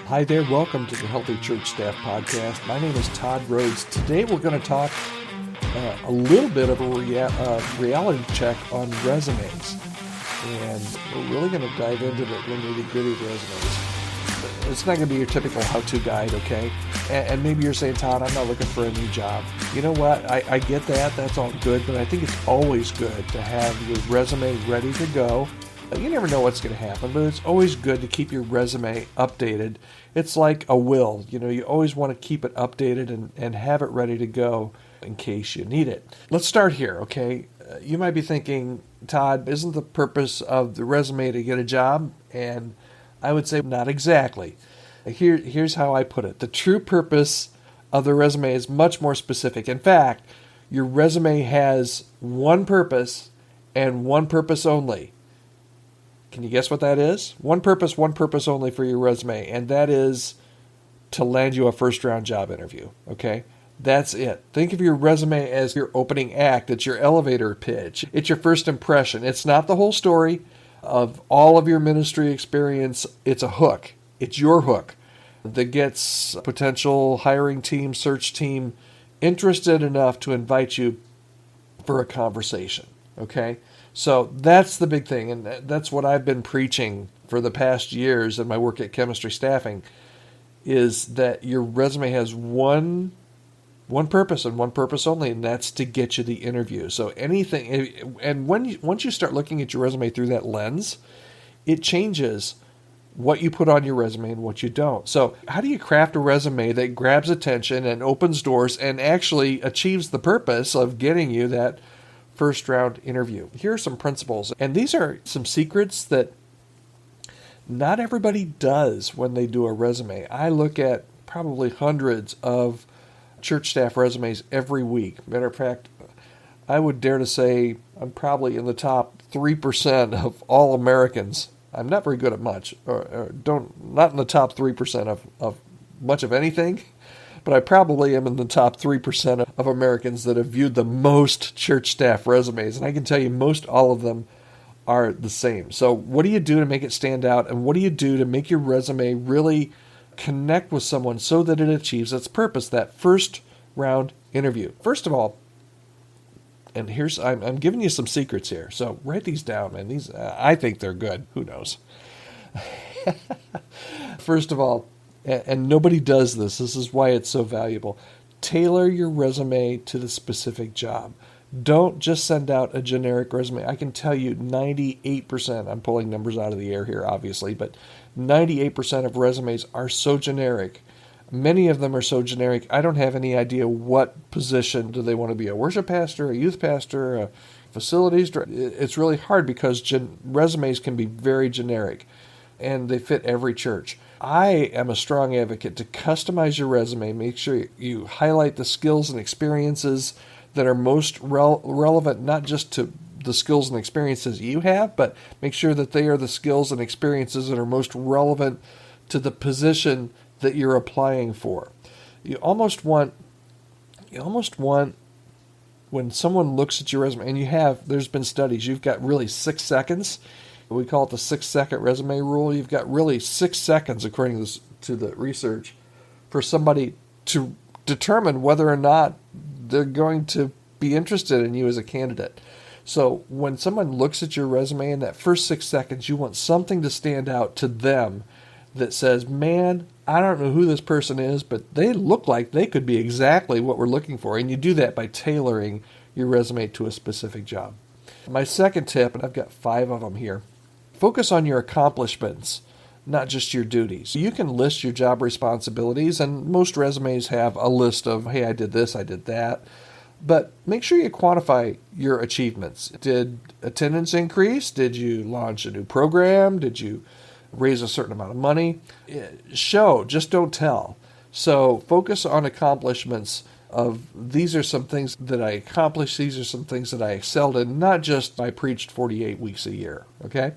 Hi there, welcome to the Healthy Church Staff Podcast. My name is Todd Rhoades. Today we're going to talk a little bit of a reality check on resumes. And we're really going to dive into the nitty-gritty resumes. It's not going to be your typical how-to guide, okay? And maybe you're saying, Todd, I'm not looking for a new job. You know what? I get that. That's all good. But I think it's always good to have your resume ready to go. You never know what's going to happen, but it's always good to keep your resume updated. It's like a will. You know, you always want to keep it updated and have it ready to go in case you need it. Let's start here, okay? You might be thinking, Todd, isn't the purpose of the resume to get a job? And I would say not exactly. Here's how I put it. The true purpose of the resume is much more specific. In fact, your resume has one purpose and one purpose only. Can you guess what that is? One purpose only for your resume, and that is to land you a first-round job interview, okay? That's it. Think of your resume as your opening act. It's your elevator pitch. It's your first impression. It's not the whole story of all of your ministry experience. It's a hook. It's your hook that gets a potential hiring team, search team interested enough to invite you for a conversation, okay? So that's the big thing, and that's what I've been preaching for the past years in my work at Chemistry Staffing, is that your resume has one purpose and one purpose only, and that's to get you the interview. So anything, and once you start looking at your resume through that lens, it changes what you put on your resume and what you don't. So how do you craft a resume that grabs attention and opens doors and actually achieves the purpose of getting you that first round interview? Here are some principles, and these are some secrets that not everybody does when they do a resume. I look at probably hundreds of church staff resumes every week. Matter of fact, I would dare to say I'm probably in the top 3% of all Americans. I'm not very good at much, not in the top 3% of much of anything. But I probably am in the top 3% of Americans that have viewed the most church staff resumes. And I can tell you most all of them are the same. So what do you do to make it stand out? And what do you do to make your resume really connect with someone so that it achieves its purpose, that first round interview? First of all, and I'm giving you some secrets here. So write these down, man. These I think they're good. Who knows? First of all, and nobody does this. This is why it's so valuable. Tailor your resume to the specific job. Don't just send out a generic resume. I can tell you 98%, I'm pulling numbers out of the air here, obviously, but 98% of resumes are so generic. Many of them are so generic, I don't have any idea what position. Do they want to be a worship pastor, a youth pastor, a facilities director? It's really hard because resumes can be very generic, and they fit every church. I am a strong advocate to customize your resume. Make sure you highlight the skills and experiences that are most relevant, not just to the skills and experiences you have, but make sure that they are the skills and experiences that are most relevant to the position that you're applying for. You almost want when someone looks at your resume, and there's been studies, you've got really 6 seconds. We call it the 6-second resume rule. You've got really 6 seconds, according to the research, for somebody to determine whether or not they're going to be interested in you as a candidate. So when someone looks at your resume in that first 6 seconds, you want something to stand out to them that says, man, I don't know who this person is, but they look like they could be exactly what we're looking for. And you do that by tailoring your resume to a specific job. My second tip, and I've got 5 of them here, focus on your accomplishments, not just your duties. You can list your job responsibilities, and most resumes have a list of, hey, I did this, I did that. But make sure you quantify your achievements. Did attendance increase? Did you launch a new program? Did you raise a certain amount of money? Show, just don't tell. So focus on accomplishments of these are some things that I accomplished, these are some things that I excelled in, not just I preached 48 weeks a year, okay?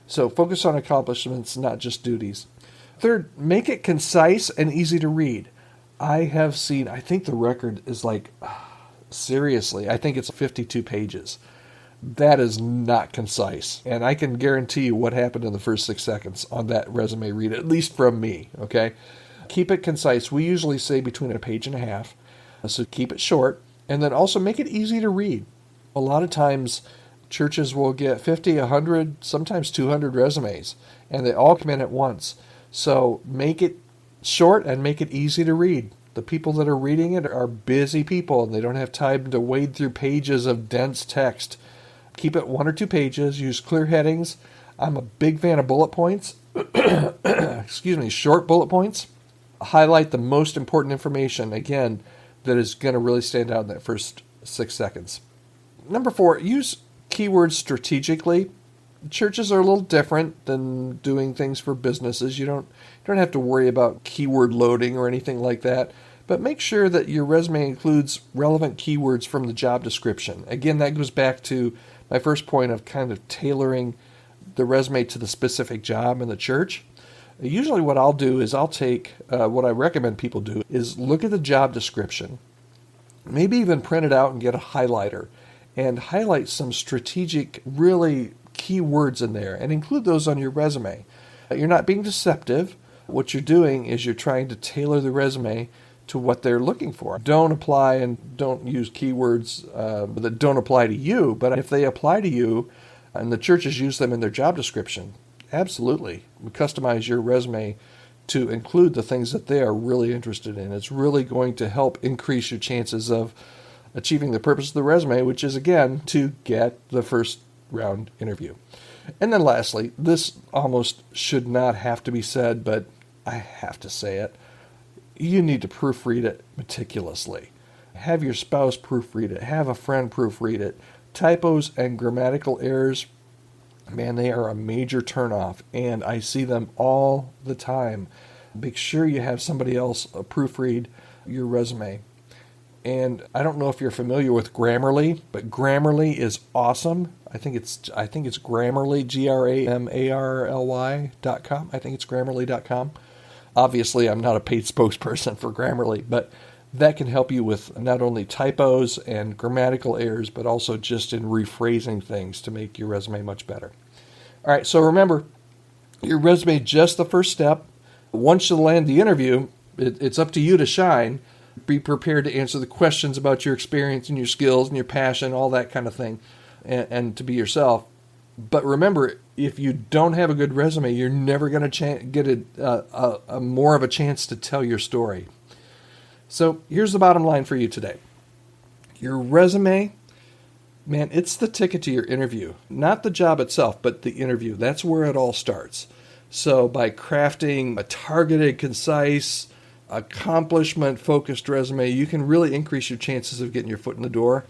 So focus on accomplishments, not just duties. Third, make it concise and easy to read. I think the record is seriously, I think it's 52 pages. that is not concise. And I can guarantee you what happened in the first 6 seconds on that resume read, at least from me, okay? Keep it concise. We usually say between a page and a half, so keep it short, and then also make it easy to read. A lot of times, churches will get 50, 100, sometimes 200 resumes, and they all come in at once. So make it short and make it easy to read. The people that are reading it are busy people, and they don't have time to wade through pages of dense text. Keep it 1 or 2 pages. Use clear headings. I'm a big fan of bullet points. Short bullet points. Highlight the most important information, again, that is going to really stand out in that first 6 seconds. Number 4, use keywords strategically. Churches are a little different than doing things for businesses. You don't have to worry about keyword loading or anything like that. But make sure that your resume includes relevant keywords from the job description. Again, that goes back to my first point of kind of tailoring the resume to the specific job in the church. Usually what I'll do is I'll take, what I recommend people do is look at the job description, maybe even print it out and get a highlighter, and highlight some strategic, really key words in there and include those on your resume. You're not being deceptive. What you're doing is you're trying to tailor the resume to what they're looking for. Don't apply and don't use keywords that don't apply to you, but if they apply to you and the churches use them in their job description, absolutely. Customize your resume to include the things that they are really interested in. It's really going to help increase your chances of achieving the purpose of the resume, which is, again, to get the first round interview. And then lastly, this almost should not have to be said, but I have to say it. You need to proofread it meticulously. Have your spouse proofread it. Have a friend proofread it. Typos and grammatical errors, man, they are a major turnoff, and I see them all the time. Make sure you have somebody else proofread your resume. And I don't know if you're familiar with Grammarly, but Grammarly is awesome. I think it's Grammarly, Grammarly.com. I think it's Grammarly.com. Obviously, I'm not a paid spokesperson for Grammarly, but that can help you with not only typos and grammatical errors, but also just in rephrasing things to make your resume much better. All right, so remember, your resume is just the first step. Once you land the interview, it's up to you to shine. Be prepared to answer the questions about your experience and your skills and your passion, all that kind of thing, and to be yourself. But remember, if you don't have a good resume, you're never going to get a more of a chance to tell your story. So here's the bottom line for you today. Your resume, man, it's the ticket to your interview. Not the job itself, but the interview. That's where it all starts. So by crafting a targeted, concise, accomplishment-focused resume, you can really increase your chances of getting your foot in the door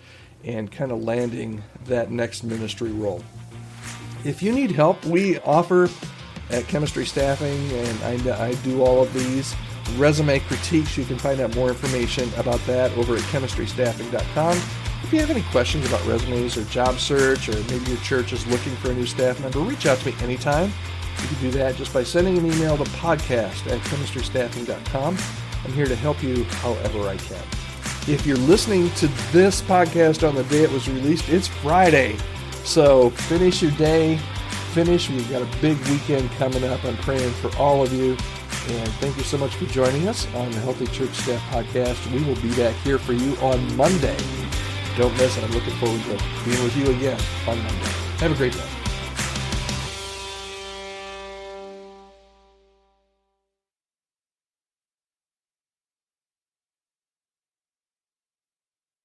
and kind of landing that next ministry role. If you need help, we offer at Chemistry Staffing, and I do all of these resume critiques. You can find out more information about that over at chemistrystaffing.com. If you have any questions about resumes or job search, or maybe your church is looking for a new staff member, reach out to me anytime. You can do that just by sending an email to podcast@chemistrystaffing.com. I'm here to help you however I can. If you're listening to this podcast on the day it was released, it's Friday. So finish your day. We've got a big weekend coming up. I'm praying for all of you. And thank you so much for joining us on the Healthy Church Staff Podcast. We will be back here for you on Monday. Don't miss it. I'm looking forward to being with you again on Monday. Have a great day.